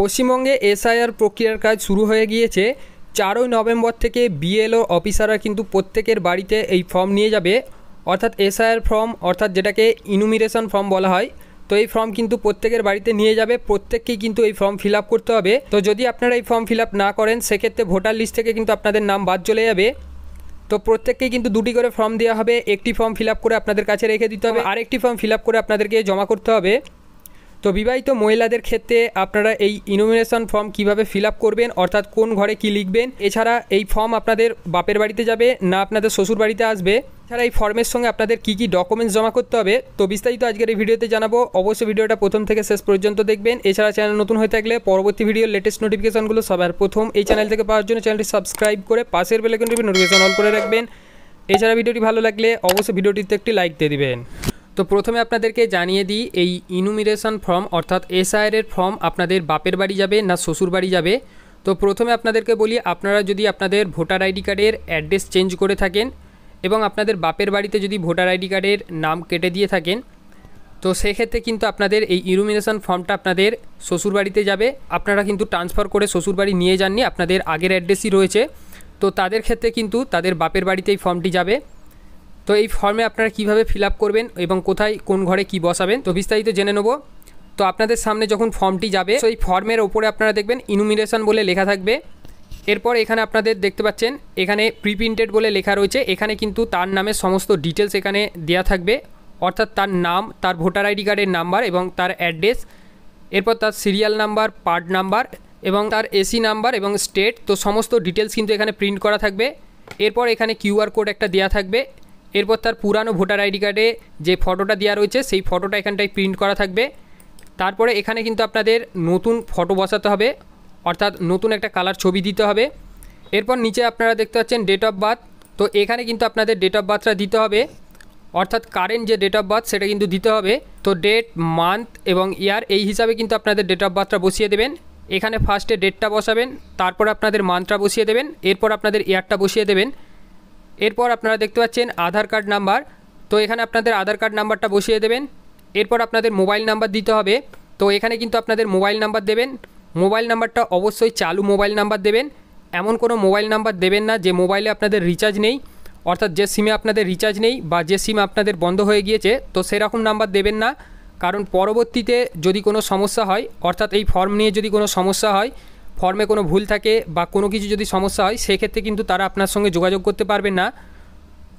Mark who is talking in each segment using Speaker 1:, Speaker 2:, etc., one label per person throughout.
Speaker 1: পশ্চিমবঙ্গে এসআইআর প্রক্রিয়ার কাজ শুরু হয়ে গিয়েছে। 4ই নভেম্বর থেকে বিএলও অফিসাররা কিন্তু প্রত্যেকের বাড়িতে এই ফর্ম নিয়ে যাবে, অর্থাৎ এসআইআর ফর্ম, অর্থাৎ যেটাকে ইনুমিনেশন ফর্ম বলা হয়। তো এই ফর্ম কিন্তু প্রত্যেকের বাড়িতে নিয়ে যাবে, প্রত্যেককেই কিন্তু এই ফর্ম ফিল আপ করতে হবে। তো যদি আপনারা এই ফর্ম ফিল আপ না করেন সেক্ষেত্রে ভোটার লিস্ট থেকে কিন্তু আপনাদের নাম বাদ চলে যাবে। তো প্রত্যেককেই কিন্তু 2টি করে ফর্ম দেওয়া হবে। একটি ফর্ম ফিল আপ করে আপনাদের কাছে রেখে দিতে হবে, আরেকটি ফর্ম ফিল আপ করে আপনাদেরকে জমা করতে হবে। তো বিবাহিত মহিলাদের ক্ষেত্রে আপনারা এই ইনুমিনেশন ফর্ম কিভাবে ফিল আপ করবেন, অর্থাৎ কোন ঘরে কি লিখবেন, এছাড়া এই ফর্ম আপনাদের বাপের বাড়িতে যাবে না আপনাদের শ্বশুর বাড়িতে আসবে, এছাড়া এই ফর্মের সঙ্গে আপনাদের কি কি ডকুমেন্টস জমা করতে হবে, তো বিস্তারিত আজকের এই ভিডিওতে জানাবো। অবশ্যই ভিডিওটা প্রথম থেকে শেষ পর্যন্ত দেখবেন। এছাড়া চ্যানেল নতুন হয়ে থাকলে পরবর্তী ভিডিওর লেটেস্ট নোটিফিকেশনগুলো সবার প্রথম এই চ্যানেল থেকে পাওয়ার জন্য চ্যানেলটি সাবস্ক্রাইব করে পাশের বেল আইকনটি নোটিফিকেশন অল করে রাখবেন। এছাড়া ভিডিওটি ভালো লাগলে অবশ্যই ভিডিওটিতে একটি লাইক দিয়ে দিবেন। তো প্রথমে আপনাদেরকে জানিয়ে দিই, এই ইনুমিনেশন ফর্ম অর্থাৎ এসআইআর ফর্ম আপনাদের বাপের বাড়ি যাবে না শ্বশুর বাড়ি যাবে। তো প্রথমে আপনাদেরকে বলি, আপনারা যদি আপনাদের ভোটার আইডি কার্ডের অ্যাড্রেস চেঞ্জ করে থাকেন এবং আপনাদের বাপের বাড়িতে যদি ভোটার আইডি কার্ডের নাম কেটে দিয়ে থাকেন, তো সেক্ষেত্রে কিন্তু আপনাদের এই ইনুমিনেশন ফর্মটা আপনাদের শ্বশুর বাড়িতে যাবে। আপনারা কিন্তু ট্রান্সফার করে শ্বশুর বাড়ি নিয়ে যাননি, আপনাদের আগের অ্যাড্রেসই রয়েছে। তো তাদের ক্ষেত্রে কিন্তু তাদের বাপের বাড়িতে এই ফর্মটি যাবে। তো এই ফর্মে আপনারা কিভাবে ফিল আপ করবেন এবং কোথায় কোন ঘরে কি বসাবেন তো বিস্তারিত জেনে নেব। তো আপনাদের সামনে যখন ফর্মটি যাবে, তো এই ফর্মের ওপরে আপনারা দেখবেন ইনুমিনেশন বলে লেখা থাকবে। এরপর এখানে আপনাদের দেখতে পাচ্ছেন এখানে প্রিপ্রিন্টেড বলে লেখা রয়েছে। এখানে কিন্তু তার নামের সমস্ত ডিটেলস এখানে দেওয়া থাকবে, অর্থাৎ তার নাম, তার ভোটার আইডি কার্ডের নাম্বার এবং তার অ্যাড্রেস, এরপর তার সিরিয়াল নাম্বার, পার্ট নাম্বার এবং তার এসি নাম্বার এবং স্টেট। তো সমস্ত ডিটেলস কিন্তু এখানে প্রিন্ট করা থাকবে। এরপর এখানে কিউআর কোড একটা দেওয়া থাকবে। এরপর তার পুরানো ভোটার আইডি কার্ডে যে ফটোটা দেওয়া রয়েছে সেই ফটোটা এখানটায় প্রিন্ট করা থাকবে। তারপরে এখানে কিন্তু আপনাদের নতুন ফটো বসাতে হবে, অর্থাৎ নতুন একটা কালার ছবি দিতে হবে। এরপর নিচে আপনারা দেখতে পাচ্ছেন ডেট অফ বার্থ। তো এখানে কিন্তু আপনাদের ডেট অফ বার্থটা দিতে হবে, অর্থাৎ কারেন্ট যে ডেট অফ বার্থ সেটা কিন্তু দিতে হবে। তো ডেট, মান্থ এবং ইয়ার এই হিসাবে কিন্তু আপনাদের ডেট অফ বার্থটা বসিয়ে দেবেন। এখানে ফার্স্টে ডেটটা বসাবেন, তারপর আপনাদের মান্থটা বসিয়ে দেবেন, এরপর আপনাদের ইয়ারটা বসিয়ে দেবেন। এরপর আপনারা দেখতে পাচ্ছেন আধার কার্ড নাম্বার। তো এখানে আপনাদের আধার কার্ড নাম্বারটা বসিয়ে দেবেন। এরপর আপনাদের মোবাইল নাম্বার দিতে হবে। তো এখানে কিন্তু আপনাদের মোবাইল নাম্বার দেবেন। মোবাইল নাম্বারটা অবশ্যই চালু মোবাইল নাম্বার দেবেন। এমন কোনো মোবাইল নাম্বার দেবেন না যে মোবাইলে আপনাদের রিচার্জ নেই, অর্থাৎ যে সিমে আপনাদের রিচার্জ নেই বা যে সিম আপনাদের বন্ধ হয়ে গিয়েছে, তো সেরকম নাম্বার দেবেন না। কারণ পরবর্তীতে যদি কোনো সমস্যা হয়, অর্থাৎ এই ফর্ম নিয়ে যদি কোনো সমস্যা হয়, ফর্মে কোনো ভুল থাকে বা কোনো কিছু যদি সমস্যা হয়, সেক্ষেত্রে কিন্তু তারা আপনার সঙ্গে যোগাযোগ করতে পারবেন না।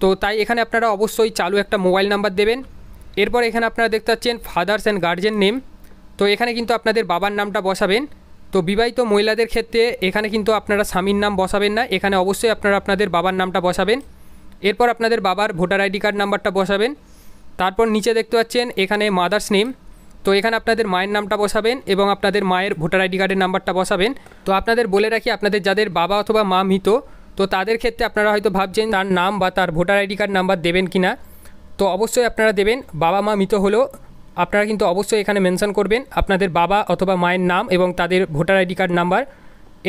Speaker 1: তো তাই এখানে আপনারা অবশ্যই চালু একটা মোবাইল নাম্বার দেবেন। এরপর এখানে আপনারা দেখতে পাচ্ছেন ফাদার্স অ্যান্ড গার্জিয়ান নেম। তো এখানে কিন্তু আপনাদের বাবার নামটা বসাবেন। তো বিবাহিত মহিলাদের ক্ষেত্রে এখানে কিন্তু আপনারা স্বামীর নাম বসাবেন না, এখানে অবশ্যই আপনারা আপনাদের বাবার নামটা বসাবেন। এরপর আপনাদের বাবার ভোটার আইডি কার্ড নাম্বারটা বসাবেন। তারপর নিচে দেখতে পাচ্ছেন এখানে মাদার্স নেম। তো এখানে আপনাদের মায়ের নামটা বসাবেন এবং আপনাদের মায়ের ভোটার আইডি কার্ডের নাম্বারটা বসাবেন। তো আপনাদের বলে রাখি, আপনাদের যাদের বাবা অথবা মা মৃত, তো তাদের ক্ষেত্রে আপনারা হয়তো ভাবছেন তার নাম বা তার ভোটার আইডি কার্ড নাম্বার দেবেন কি না। তো অবশ্যই আপনারা দেবেন। বাবা মা মৃত হলেও আপনারা কিন্তু অবশ্যই এখানে মেনশন করবেন আপনাদের বাবা অথবা মায়ের নাম এবং তাদের ভোটার আইডি কার্ড নাম্বার।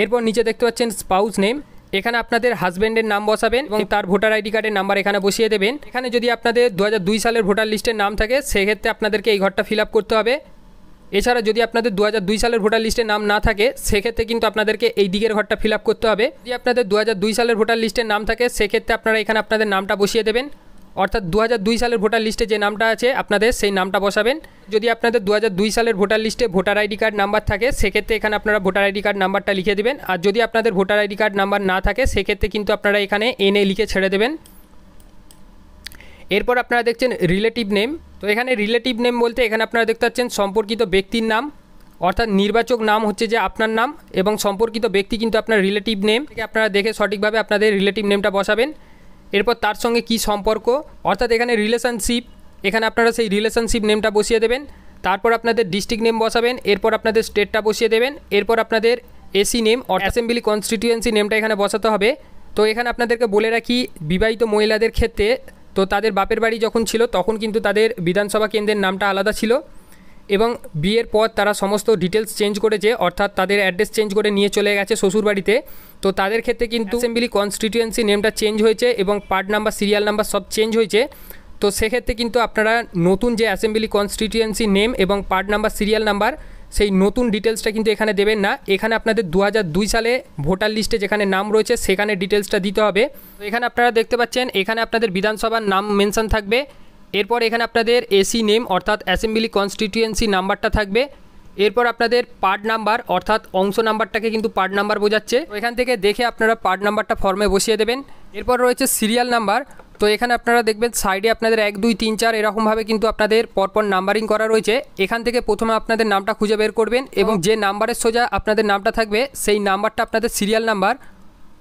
Speaker 1: এরপর নিচে দেখতে পাচ্ছেন স্পাউস নেম। এখানে আপনাদের হাজব্যান্ডের নাম বসাবেন এবং তার ভোটার আইডি কার্ডের নাম্বার এখানে বসিয়ে দেবেন। এখানে যদি আপনাদের 2002 সালের ভোটার লিস্টের নাম থাকে সেক্ষেত্রে আপনাদেরকে এই ঘরটা ফিল আপ করতে হবে। এছাড়া যদি আপনাদের 2002 সালের ভোটার লিস্টের নাম না থাকে সেক্ষেত্রে কিন্তু আপনাদেরকে এই দিকের ঘরটা ফিল আপ করতে হবে। যদি আপনাদের 2002 সালের ভোটার লিস্টের নাম থাকে সেক্ষেত্রে আপনারা এখানে আপনাদের নামটা বসিয়ে দেবেন, অর্থাৎ 2002 সালের ভোটার লিস্টে যে নামটা আছে আপনাদের সেই নামটা বসাবেন। যদি আপনাদের 2002 সালের ভোটার লিস্টে ভোটার আইডি কার্ড নাম্বার থাকে সেক্ষেত্রে এখানে আপনারা ভোটার আইডি কার্ড নাম্বারটা লিখে দেবেন। আর যদি আপনাদের ভোটার আইডি কার্ড নাম্বার না থাকে সেক্ষেত্রে কিন্তু আপনারা এখানে এনএ লিখে ছেড়ে দেবেন। এরপর আপনারা দেখছেন রিলেটিভ নেম। তো এখানে রিলেটিভ নেম বলতে এখানে আপনারা দেখতে পাচ্ছেন সম্পর্কিত ব্যক্তির নাম, অর্থাৎ নির্বাচক নাম হচ্ছে যে আপনার নাম এবং সম্পর্কিত ব্যক্তি কিন্তু আপনার রিলেটিভ নেম থেকে আপনারা দেখে সঠিকভাবে আপনাদের রিলেটিভ নেমটা বসাবেন। এরপর তার সঙ্গে কি সম্পর্ক, অর্থাৎ এখানে রিলেশনশিপ, এখানে আপনারা সেই রিলেশনশিপ নেমটা বসিয়ে দেবেন। তারপর আপনাদের ডিস্ট্রিক্ট নেম বসাবেন, এরপর আপনাদের স্টেটটা বসিয়ে দেবেন। এরপর আপনাদের এসি নেম অ্যাসেম্বলি কনস্টিটিউয়েন্সি নেমটা এখানে বসাতে হবে। তো এখানে আপনাদেরকে বলে রাখি, বিবাহিত মহিলাদের ক্ষেত্রে তো তাদের বাপের বাড়ি যখন ছিল তখন কিন্তু তাদের বিধানসভা কেন্দ্রের নামটা আলাদা ছিল এবং বিয়ের পর তারা সমস্ত ডিটেলস চেঞ্জ করেছে, অর্থাৎ তাদের অ্যাড্রেস চেঞ্জ করে নিয়ে চলে গেছে শ্বশুর বাড়িতে। তো তাদের ক্ষেত্রে কিন্তু অ্যাসেম্বলি কনস্টিটিউয়েন্সি নেমটা চেঞ্জ হয়েছে এবং পার্ট নাম্বার, সিরিয়াল নাম্বার সব চেঞ্জ হয়েছে। তো সেক্ষেত্রে কিন্তু আপনারা নতুন যে অ্যাসেম্বলি কনস্টিটিউয়েন্সি নেম এবং পার্ট নাম্বার, সিরিয়াল নাম্বার সেই নতুন ডিটেলসটা কিন্তু এখানে দেবেন না। এখানে আপনাদের 2002 সালে ভোটার লিস্টে যেখানে নাম রয়েছে সেখানে ডিটেলসটা দিতে হবে। তো এখানে আপনারা দেখতে পাচ্ছেন এখানে আপনাদের বিধানসভার নাম মেনশন থাকবে। এরপর এখানে আপনাদের এসি নেম অর্থাৎ অ্যাসেম্বলি কনস্টিটিউয়েন্সি নাম্বারটা থাকবে। এরপর আপনাদের পার্ট নাম্বার অর্থাৎ অংশ নাম্বারটাকে কিন্তু পার্ট নাম্বার বোঝাচ্ছে। তো এখান থেকে দেখে আপনারা পার্ট নাম্বারটা ফর্মে বসিয়ে দেবেন। এরপর রয়েছে সিরিয়াল নাম্বার। তো এখানে আপনারা দেখবেন সাইডে আপনাদের 1 2 3 4 এরকমভাবে কিন্তু আপনাদের পরপর নাম্বারিং করা রয়েছে। এখান থেকে প্রথমে আপনাদের নামটা খুঁজে বের করবেন এবং যে নাম্বারের সোজা আপনাদের নামটা থাকবে সেই নাম্বারটা আপনাদের সিরিয়াল নাম্বার,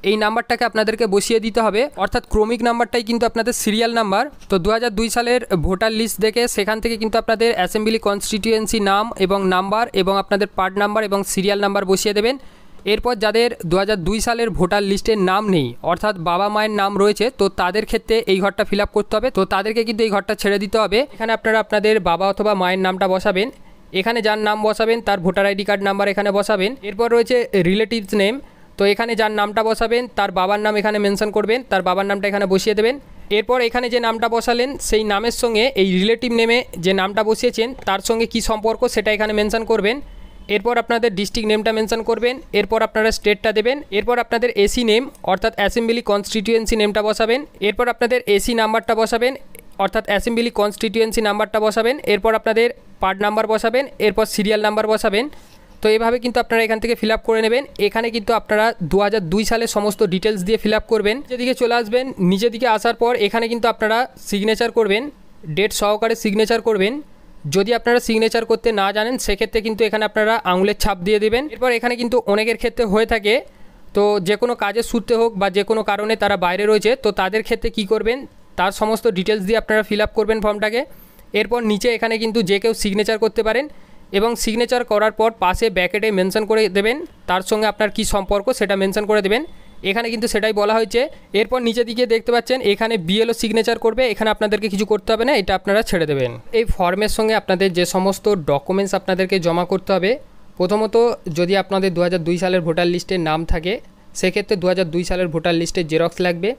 Speaker 1: এই নাম্বারটাকে আপনাদেরকে বসিয়ে দিতে হবে, অর্থাৎ ক্রমিক নাম্বারটাই কিন্তু আপনাদের সিরিয়াল নাম্বার। তো 2002 সালের ভোটার লিস্ট দেখে সেখান থেকে কিন্তু আপনাদের অ্যাসেম্বলি কনস্টিটিউয়েন্সি নাম এবং নাম্বার এবং আপনাদের পার্ট নাম্বার এবং সিরিয়াল নাম্বার বসিয়ে দেবেন। এরপর যাদের 2002 সালের ভোটার লিস্টের নাম নেই অর্থাৎ বাবা মায়ের নাম রয়েছে, তো তাদের ক্ষেত্রে এই ঘরটা ফিল আপ করতে হবে। তো তাদেরকে কিন্তু এই ঘরটা ছেড়ে দিতে হবে। এখানে আপনারা আপনাদের বাবা অথবা মায়ের নামটা বসাবেন। এখানে যার নাম বসাবেন তার ভোটার আইডি কার্ড নাম্বার এখানে বসাবেন। এরপর রয়েছে রিলেটিভস নেম। তো এখানে যার নামটা বসাবেন তার বাবার নাম এখানে মেনশন করবেন, তার বাবার নামটা এখানে বসিয়ে দেবেন। এরপর এখানে যে নামটা বসালেন সেই নামের সঙ্গে এই রিলেটিভ নেমে যে নামটা বসিয়েছেন তার সঙ্গে কি সম্পর্ক সেটা এখানে মেনশন করবেন। এরপর আপনাদের ডিস্ট্রিক্ট নেমটা মেনশন করবেন। এরপর আপনারা স্টেটটা দেবেন। এরপর আপনাদের এসি নেম অর্থাৎ অ্যাসেম্বলি কনস্টিটিউয়েন্সি নেমটা বসাবেন। এরপর আপনাদের এসি নাম্বারটা বসাবেন অর্থাৎ অ্যাসেম্বলি কনস্টিটিউয়েন্সি নাম্বারটা বসাবেন। এরপর আপনাদের পার্ট নাম্বার বসাবেন। এরপর সিরিয়াল নাম্বার বসাবেন। তো এভাবে কিন্তু আপনারা এখান থেকে ফিল আপ করে নেবেন। এখানে কিন্তু আপনারা 2002 সালের সমস্ত ডিটেলস দিয়ে ফিল আপ করবেন। যেদিকে চলে আসবেন, নিচের দিকে আসার পর এখানে কিন্তু আপনারা সিগনেচার করবেন, ডেট সহকারে সিগনেচার করবেন। যদি আপনারা সিগনেচার করতে না জানেন সেক্ষেত্রে কিন্তু এখানে আপনারা আঙুলের ছাপ দিয়ে দেবেন। এরপর এখানে কিন্তু অনেকের ক্ষেত্রে হয়ে থাকে, তো যে কোনো কাজের সূত্রে হোক বা যে কোনো কারণে তারা বাইরে রয়েছে, তো তাদের ক্ষেত্রে কি করবেন তার সমস্ত ডিটেলস দিয়ে আপনারা ফিল আপ করবেন ফর্মটাকে। এরপর নিচে এখানে কিন্তু যে কেউ সিগনেচার করতে পারেন এবং সিগনেচার করার পর পাশে ব্যাকেটে মেনশন করে দেবেন তার সঙ্গে আপনার কি সম্পর্ক সেটা মেনশন করে দেবেন। এখানে কিন্তু সেটাই বলা হয়েছে। এরপর নিচের দিকে দেখতে পাচ্ছেন এখানে বিএলও সিগনেচার করবে, এখানে আপনাদেরকে কিছু করতে হবে না, এটা আপনারা ছেড়ে দেবেন। এই ফর্মের সঙ্গে আপনাদের যে সমস্ত ডকুমেন্টস আপনাদেরকে জমা করতে হবে, প্রথমত যদি আপনাদের 2002 সালের ভোটার লিস্টের নাম থাকে সেক্ষেত্রে 2002 সালের ভোটার লিস্টের জেরক্স লাগবে।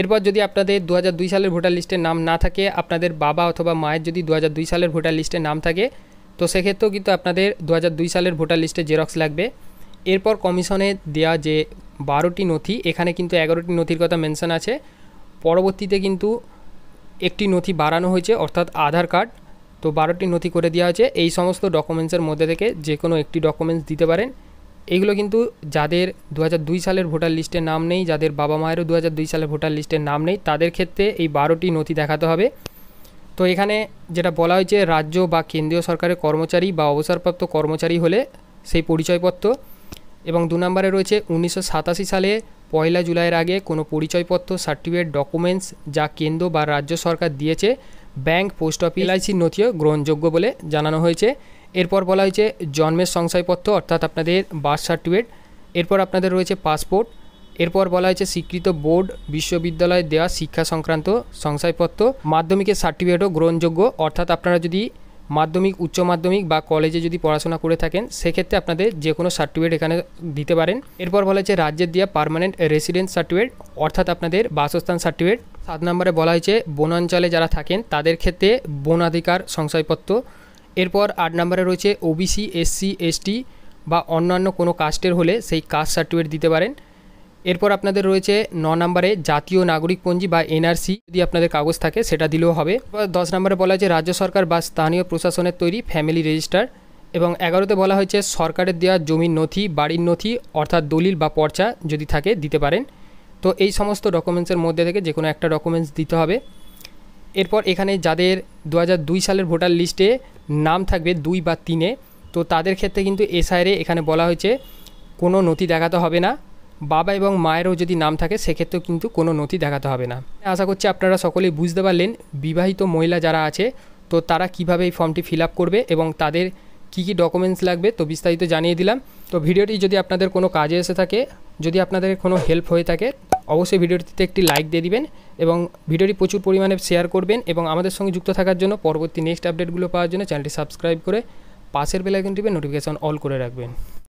Speaker 1: এরপর যদি আপনাদের 2002 সালের ভোটার লিস্টের নাম না থাকে, আপনাদের বাবা অথবা মায়ের যদি 2002 সালের ভোটার লিস্টের নাম থাকে তো সেক্ষেত্রেও কিন্তু আপনাদের 2002 সালের ভোটার লিস্টের জেরক্স লাগবে। এরপর কমিশনে দেওয়া যে 12টি নথি, এখানে কিন্তু 11টি নথির কথা মেনশন আছে। পরবর্তীতে কিন্তু একটি নথি বাড়ানো হয়েছে অর্থাৎ আধার কার্ড, তো 12টি নথি করে দেওয়া হয়েছে। এই সমস্ত ডকুমেন্টসের মধ্যে থেকে যে কোনো একটি ডকুমেন্টস দিতে পারেন। এইগুলো কিন্তু যাদের 2002 সালের ভোটার লিস্টের নাম নেই, যাদের বাবা মায়েরও 2002 সালের ভোটার লিস্টের নাম নেই, তাদের ক্ষেত্রে এই 12টি নথি দেখাতে হবে। তো এখানে যেটা বলা হয়েছে রাজ্য বা কেন্দ্রীয় সরকারের কর্মচারী বা অবসরপ্রাপ্ত কর্মচারী হলে সেই পরিচয়পত্র, এবং 2 নম্বরে রয়েছে 1987 সালে 1 জুলাইয়ের আগে কোনো পরিচয়পত্র, সার্টিফিকেট, ডকুমেন্টস যা কেন্দ্র বা রাজ্য সরকার দিয়েছে, ব্যাংক, পোস্ট অফিস, এলআইসির নথিও গ্রহণযোগ্য বলে জানানো হয়েছে। এরপর বলা হয়েছে জন্মের শংসাপত্র অর্থাৎ আপনাদের বার্থ সার্টিফিকেট। এরপর আপনাদের রয়েছে পাসপোর্ট। এরপর বলা হয়েছে স্বীকৃত বোর্ড, বিশ্ববিদ্যালয়ে দেওয়া শিক্ষা সংক্রান্ত শংসাপত্র, মাধ্যমিকের সার্টিফিকেটও গ্রহণযোগ্য, অর্থাৎ আপনারা যদি মাধ্যমিক, উচ্চ মাধ্যমিক বা কলেজে যদি পড়াশোনা করে থাকেন সেক্ষেত্রে আপনাদের যে কোনো সার্টিফিকেট এখানে দিতে পারেন। এরপর বলা হয়েছে রাজ্যের দেওয়া পার্মানেন্ট রেসিডেন্স সার্টিফিকেট অর্থাৎ আপনাদের বাসস্থান সার্টিফিকেট। 7 নম্বরে বলা হয়েছে বনাঞ্চলে যারা থাকেন তাদের ক্ষেত্রে বনাধিকার শংসাপত্র। এরপর 8 নম্বরে রয়েছে ওবিসি, এসসি, এসটি বা অন্যান্য কোনো কাস্টের হলে সেই কাস্ট সার্টিফিকেট দিতে পারেন। এরপর আপনাদের রয়েছে 9 নম্বরে জাতীয় নাগরিকপঞ্জি বা এনআরসি যদি আপনাদের কাগজ থাকে সেটা দিলেও হবে। 10 নম্বরে বলা হয়েছে রাজ্য সরকার বা স্থানীয় প্রশাসনের তৈরি ফ্যামিলি রেজিস্টার। এবং 11তে বলা হয়েছে সরকারের দেওয়া জমির নথি, বাড়ির নথি অর্থাৎ দলিল বা পর্চা যদি থাকে দিতে পারেন। তো এই সমস্ত ডকুমেন্টসের মধ্যে থেকে যে কোনো একটা ডকুমেন্টস দিতে হবে। এরপর এখানে যাদের 2002 সালের ভোটার লিস্টে নাম থাকবে 2 বা 3-এ, তো তাদের ক্ষেত্রে কিন্তু এসআইআরে এখানে বলা হয়েছে কোনো নথি দেখাতে হবে না। বাবা এবং মায়েরও যদি নাম থাকে সেক্ষেত্রেও কিন্তু কোনো নথি দেখাতে হবে না। আশা করছি আপনারা সকলেই বুঝতে পারলেন বিবাহিত মহিলা যারা আছে তো তারা কিভাবে এই ফর্মটি ফিল আপ করবে এবং তাদের কি কি ডকুমেন্টস লাগবে তো বিস্তারিত জানিয়ে দিলাম। তো ভিডিওটি যদি আপনাদের কোনো কাজে এসে থাকে, যদি আপনাদের কোনো হেল্প হয়ে থাকে অবশ্যই ভিডিওটিতে একটি লাইক দিয়ে দিবেন এবং ভিডিওটি প্রচুর পরিমাণে শেয়ার করবেন এবং আমাদের সঙ্গে যুক্ত থাকার জন্য পরবর্তী নেক্সট আপডেটগুলো পাওয়ার জন্য চ্যানেলটি সাবস্ক্রাইব করে পাশের বেল আইকন টিপে নোটিফিকেশন অল করে রাখবেন।